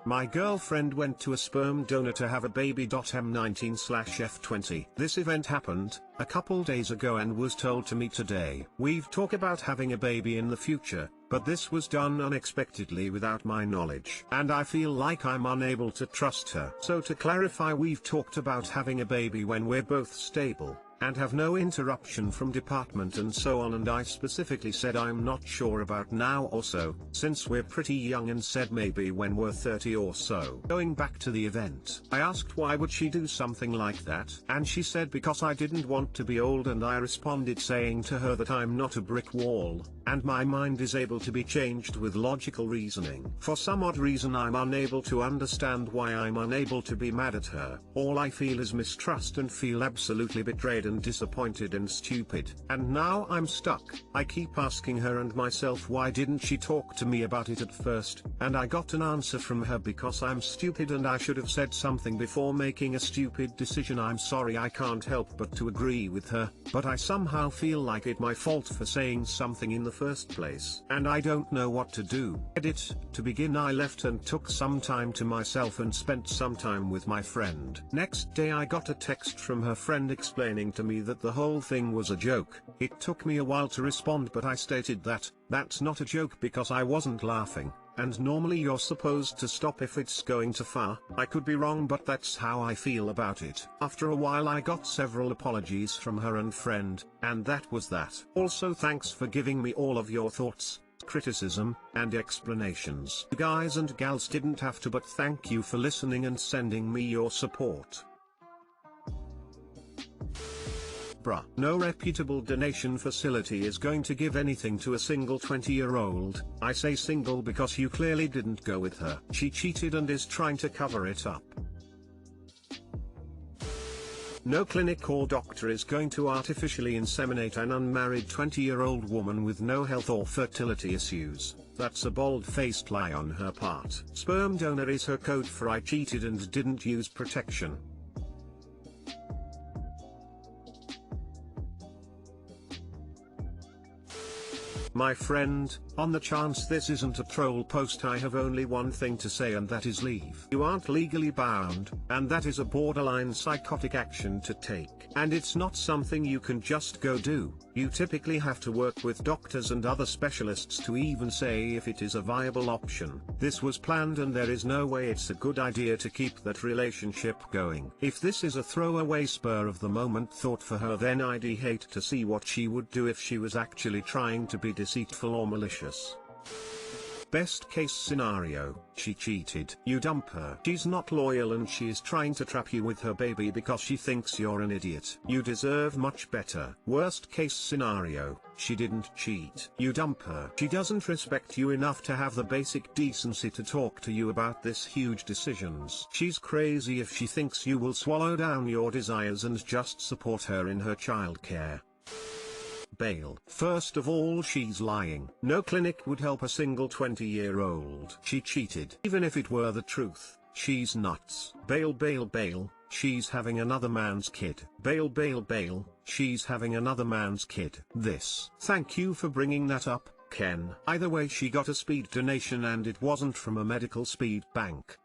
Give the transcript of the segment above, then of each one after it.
My girlfriend went to a sperm donor to have a Baby.M19/F20. This event happened a couple days ago and was told to me today. We've talked about having a baby in the future, but this was done unexpectedly without my knowledge. And I feel like I'm unable to trust her. So to clarify, we've talked about having a baby when we're both stable and have no interruption from department and so on, and I specifically said I'm not sure about now or so, since we're pretty young, and said maybe when we're 30 or so. Going back to the event, I asked why would she do something like that, and she said because I didn't want to be old, and I responded saying to her that I'm not a brick wall, and my mind is able to be changed with logical reasoning. For some odd reason I'm unable to understand why I'm unable to be mad at her. All I feel is mistrust and feel absolutely betrayed and disappointed and stupid. And now I'm stuck. I keep asking her and myself why didn't she talk to me about it at first, and I got an answer from her because I'm stupid and I should have said something before making a stupid decision. I'm sorry, I can't help but to agree with her, but I somehow feel like it's my fault for saying something in the first place, and I don't know what to do. Edit. To begin, I left and took some time to myself and spent some time with my friend. Next day I got a text from her friend explaining to me that the whole thing was a joke. It took me a while to respond, but I stated that that's not a joke because I wasn't laughing, and normally you're supposed to stop if it's going too far. I could be wrong, but that's how I feel about it. After a while I got several apologies from her and friend, and that was that. Also, thanks for giving me all of your thoughts, criticism, and explanations. You guys and gals didn't have to, but thank you for listening and sending me your support. Bruh. No reputable donation facility is going to give anything to a single 20-year-old. I say single because you clearly didn't go with her. She cheated and is trying to cover it up. No clinic or doctor is going to artificially inseminate an unmarried 20-year-old woman with no health or fertility issues. That's a bold-faced lie on her part. Sperm donor is her code for I cheated and didn't use protection. My friend, on the chance this isn't a troll post, I have only one thing to say, and that is leave. You aren't legally bound, and that is a borderline psychotic action to take. And it's not something you can just go do. You typically have to work with doctors and other specialists to even say if it is a viable option. This was planned, and there is no way it's a good idea to keep that relationship going. If this is a throwaway spur of the moment thought for her, then I'd hate to see what she would do if she was actually trying to be deceitful or malicious. Best case scenario, she cheated. You dump her. She's not loyal and she is trying to trap you with her baby because she thinks you're an idiot. You deserve much better. Worst case scenario, she didn't cheat. You dump her. She doesn't respect you enough to have the basic decency to talk to you about this huge decisions. She's crazy if she thinks you will swallow down your desires and just support her in her childcare. Bail. First of all, she's lying. No clinic would help a single 20-year-old. She cheated. Even if it were the truth, she's nuts. Bail, bail, bail. She's having another man's kid. Bail, bail, bail. She's having another man's kid. Thank you for bringing that up, Ken. Either way, she got a speed donation and it wasn't from a medical speed bank.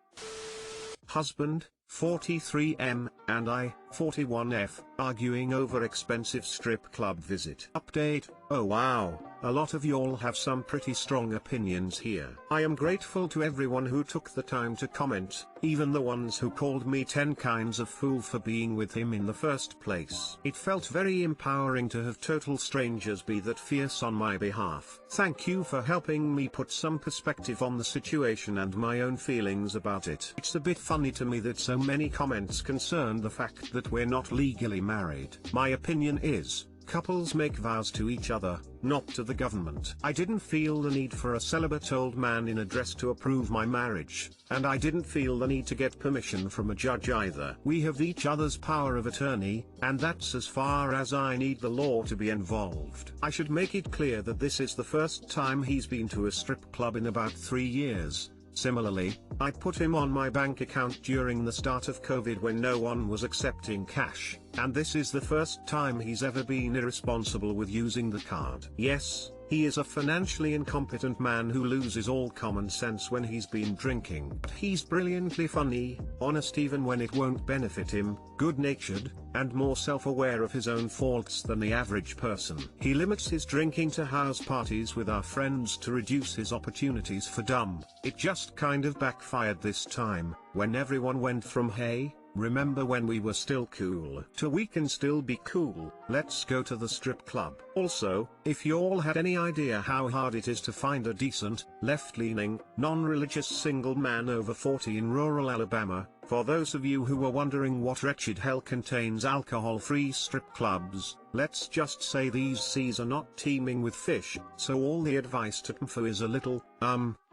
Husband, 43M, and I, 41F, arguing over expensive strip club visit. Update. Oh wow, a lot of y'all have some pretty strong opinions here. I am grateful to everyone who took the time to comment, even the ones who called me 10 kinds of fool for being with him in the first place. It felt very empowering to have total strangers be that fierce on my behalf. Thank you for helping me put some perspective on the situation and my own feelings about it. It's a bit funny to me that so many comments concern the fact that we're not legally married. My opinion is, couples make vows to each other, not to the government. I didn't feel the need for a celibate old man in a dress to approve my marriage, and I didn't feel the need to get permission from a judge either. We have each other's power of attorney, and that's as far as I need the law to be involved. I should make it clear that this is the first time he's been to a strip club in about 3 years. Similarly, I put him on my bank account during the start of COVID when no one was accepting cash, and this is the first time he's ever been irresponsible with using the card. Yes, he is a financially incompetent man who loses all common sense when he's been drinking. But he's brilliantly funny, honest even when it won't benefit him, good-natured, and more self-aware of his own faults than the average person. He limits his drinking to house parties with our friends to reduce his opportunities for dumb. It just kind of backfired this time, when everyone went from "Hey, remember when we were still cool" to "We can still be cool, let's go to the strip club." Also, if y'all had any idea how hard it is to find a decent, left-leaning, non-religious single man over 40 in rural Alabama, for those of you who are wondering what wretched hell contains alcohol-free strip clubs, let's just say these seas are not teeming with fish, so all the advice to Mfo is a little,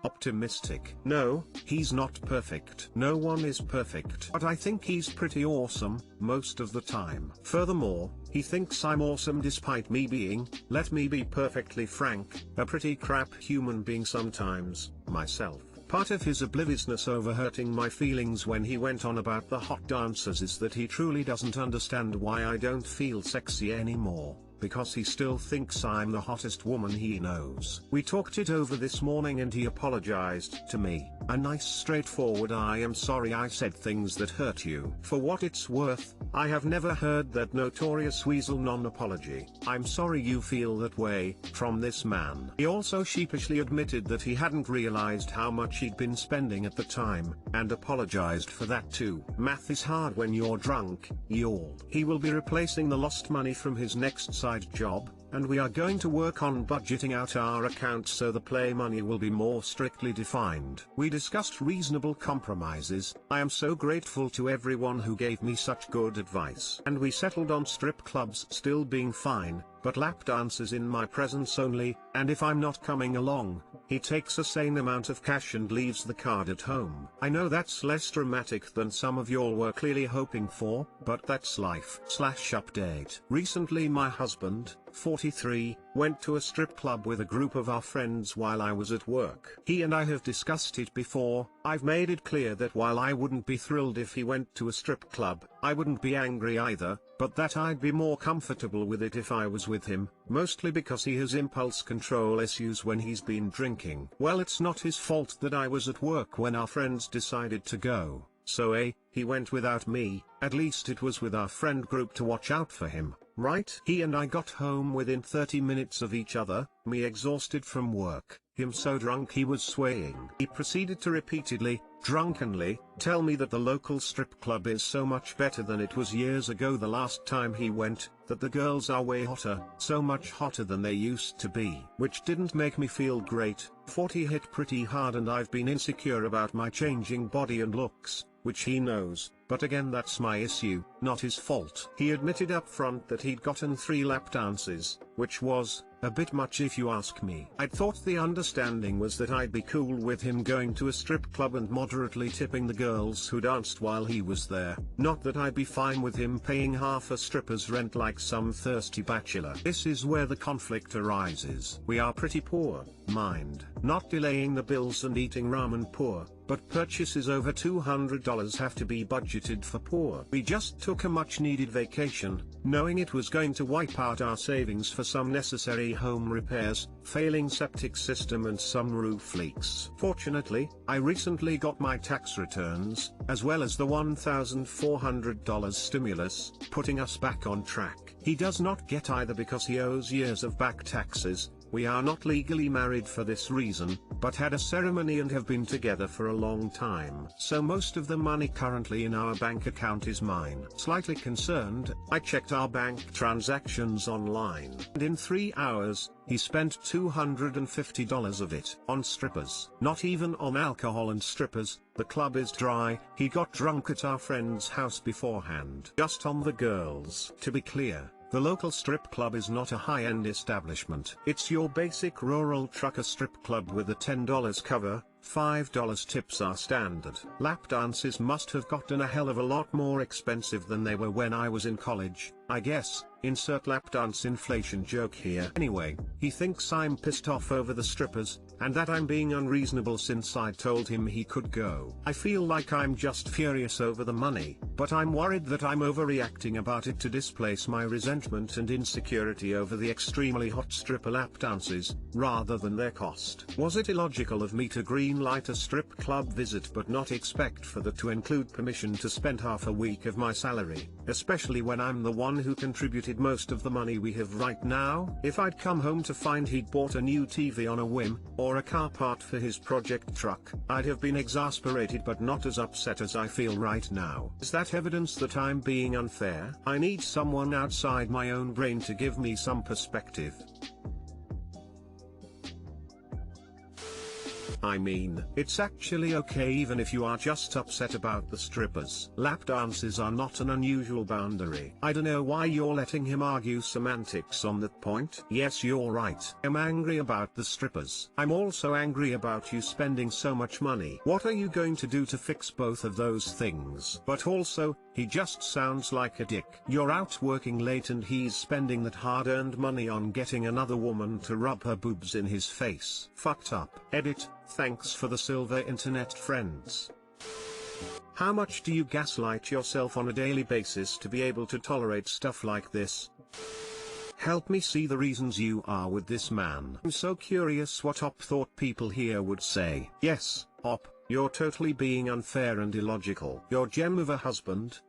optimistic. No, he's not perfect. No one is perfect. But I think he's pretty awesome, most of the time. Furthermore, he thinks I'm awesome despite me being, let me be perfectly frank, a pretty crap human being sometimes, myself. Part of his obliviousness over hurting my feelings when he went on about the hot dancers is that he truly doesn't understand why I don't feel sexy anymore, because he still thinks I'm the hottest woman he knows. We talked it over this morning and he apologized to me, a nice straightforward "I am sorry I said things that hurt you." For what it's worth, I have never heard that notorious weasel non-apology, "I'm sorry you feel that way," from this man. He also sheepishly admitted that he hadn't realized how much he'd been spending at the time, and apologized for that too. Math is hard when you're drunk, y'all. He will be replacing the lost money from his next side job, and we are going to work on budgeting out our accounts so the play money will be more strictly defined. We discussed reasonable compromises. I am so grateful to everyone who gave me such good advice. And we settled on strip clubs still being fine, but lap dances in my presence only, and if I'm not coming along, he takes a sane amount of cash and leaves the card at home. I know that's less dramatic than some of y'all were clearly hoping for, but that's life. /update. Recently my husband, 43, went to a strip club with a group of our friends while I was at work. He and I have discussed it before. I've made it clear that while I wouldn't be thrilled if he went to a strip club, I wouldn't be angry either, but that I'd be more comfortable with it if I was with him, mostly because he has impulse control issues when he's been drinking. Well, it's not his fault that I was at work when our friends decided to go, so he went without me. At least it was with our friend group to watch out for him, right? He and I got home within 30 minutes of each other, me exhausted from work, him so drunk he was swaying. He proceeded to repeatedly, drunkenly, tell me that the local strip club is so much better than it was years ago the last time he went, that the girls are way hotter, so much hotter than they used to be. Which didn't make me feel great. 40 hit pretty hard and I've been insecure about my changing body and looks, which he knows, but again that's my issue, not his fault. He admitted up front that he'd gotten 3 lap dances, which was a bit much if you ask me. I'd thought the understanding was that I'd be cool with him going to a strip club and moderately tipping the girls who danced while he was there, not that I'd be fine with him paying half a stripper's rent like some thirsty bachelor. This is where the conflict arises. We are pretty poor, mind, not delaying the bills and eating ramen poor, but purchases over $200 have to be budgeted for poor. We just took a much-needed vacation, knowing it was going to wipe out our savings for some necessary home repairs, failing septic system and some roof leaks. Fortunately, I recently got my tax returns, as well as the $1,400 stimulus, putting us back on track. He does not get either because he owes years of back taxes. We are not legally married for this reason, but had a ceremony and have been together for a long time. So most of the money currently in our bank account is mine. Slightly concerned, I checked our bank transactions online, and in 3 hours, he spent $250 of it on strippers. Not even on alcohol and strippers. The club is dry. He got drunk at our friend's house beforehand. Just on the girls. To be clear, the local strip club is not a high-end establishment. It's your basic rural trucker strip club with a $10 cover, $5 tips are standard. Lap dances must have gotten a hell of a lot more expensive than they were when I was in college, I guess. Insert lap dance inflation joke here. Anyway, he thinks I'm pissed off over the strippers, and that I'm being unreasonable since I told him he could go. I feel like I'm just furious over the money, but I'm worried that I'm overreacting about it to displace my resentment and insecurity over the extremely hot stripper lap dances, rather than their cost. Was it illogical of me to greenlight a strip club visit but not expect for that to include permission to spend half a week of my salary, especially when I'm the one who contributed most of the money we have right now? If I'd come home to find he'd bought a new TV on a whim, or a car part for his project truck, I'd have been exasperated but not as upset as I feel right now. Is that evidence that I'm being unfair? I need someone outside my own brain to give me some perspective. I mean, it's actually okay even if you are just upset about the strippers. Lap dances are not an unusual boundary. I don't know why you're letting him argue semantics on that point. Yes, you're right. I'm angry about the strippers. I'm also angry about you spending so much money. What are you going to do to fix both of those things? But also, he just sounds like a dick. You're out working late and he's spending that hard-earned money on getting another woman to rub her boobs in his face. Fucked up. Edit. Thanks for the silver internet friends. How much do you gaslight yourself on a daily basis to be able to tolerate stuff like this? Help me see the reasons you are with this man. I'm so curious what Op thought people here would say. Yes, Op, you're totally being unfair and illogical. Your gem of a husband,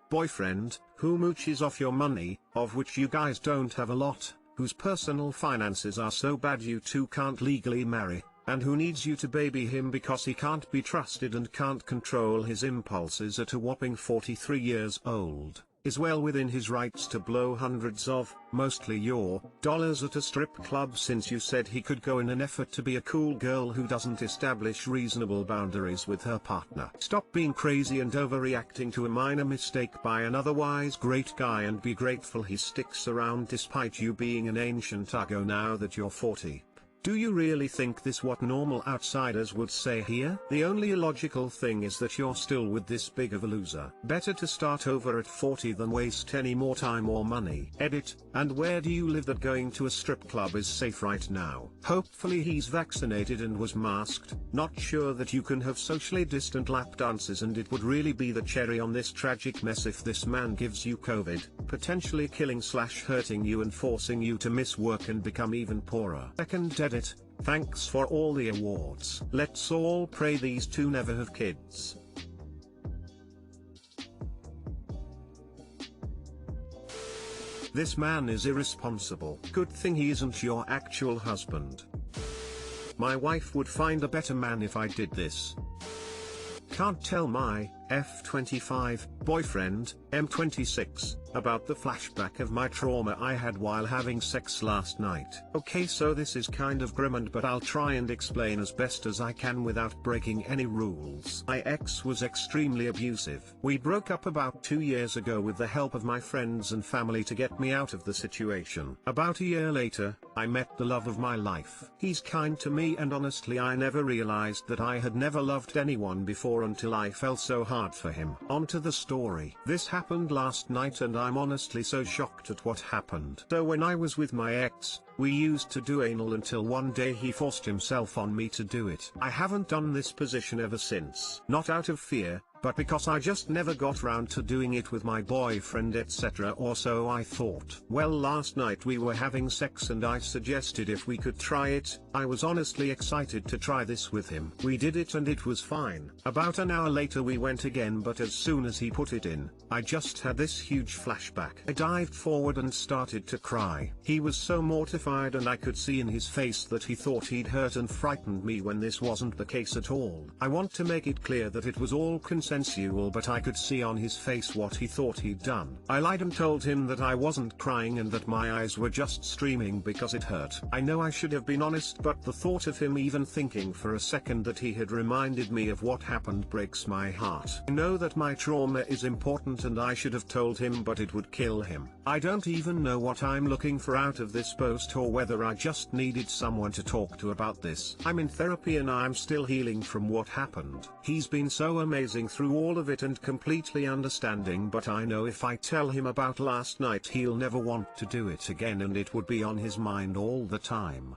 boyfriend, who mooches off your money, of which you guys don't have a lot, whose personal finances are so bad you two can't legally marry, and who needs you to baby him because he can't be trusted and can't control his impulses at a whopping 43 years old, is well within his rights to blow hundreds of, mostly your, dollars at a strip club since you said he could go in an effort to be a cool girl who doesn't establish reasonable boundaries with her partner. Stop being crazy and overreacting to a minor mistake by an otherwise great guy and be grateful he sticks around despite you being an ancient uggo now that you're 40. Do you really think this what normal outsiders would say here? The only illogical thing is that you're still with this big of a loser. Better to start over at 40 than waste any more time or money. Edit. And where do you live that going to a strip club is safe right now? Hopefully he's vaccinated and was masked. Not sure that you can have socially distant lap dances, and it would really be the cherry on this tragic mess if this man gives you COVID, potentially killing/hurting you and forcing you to miss work and become even poorer. Second edit. Thanks for all the awards. Let's all pray these two never have kids. This man is irresponsible. Good thing he isn't your actual husband. My wife would find a better man if I did this. Can't tell my F25 boyfriend, M26, about the flashback of my trauma I had while having sex last night. Okay, so this is kind of grim, but I'll try and explain as best as I can without breaking any rules. My ex was extremely abusive. We broke up about 2 years ago with the help of my friends and family to get me out of the situation. About a year later, I met the love of my life. He's kind to me, and honestly I never realized that I had never loved anyone before until I fell so hard for him. On to the story. This happened last night and I'm honestly so shocked at what happened. So when I was with my ex, we used to do anal until one day he forced himself on me to do it. I haven't done this position ever since. Not out of fear, but because I just never got round to doing it with my boyfriend, etc., or so I thought. Well, last night we were having sex and I suggested if we could try it. I was honestly excited to try this with him. We did it and it was fine. About an hour later we went again, but as soon as he put it in, I just had this huge flashback. I dived forward and started to cry. He was so mortified and I could see in his face that he thought he'd hurt and frightened me when this wasn't the case at all. I want to make it clear that it was all consensual, but I could see on his face what he thought he'd done. I lied and told him that I wasn't crying and that my eyes were just streaming because it hurt. I know I should have been honest, but the thought of him even thinking for a second that he had reminded me of what happened breaks my heart. I know that my trauma is important and I should have told him, but it would kill him. I don't even know what I'm looking for out of this post or whether I just needed someone to talk to about this. I'm in therapy and I'm still healing from what happened. He's been so amazing through all of it and completely understanding, but I know if I tell him about last night he'll never want to do it again and it would be on his mind all the time.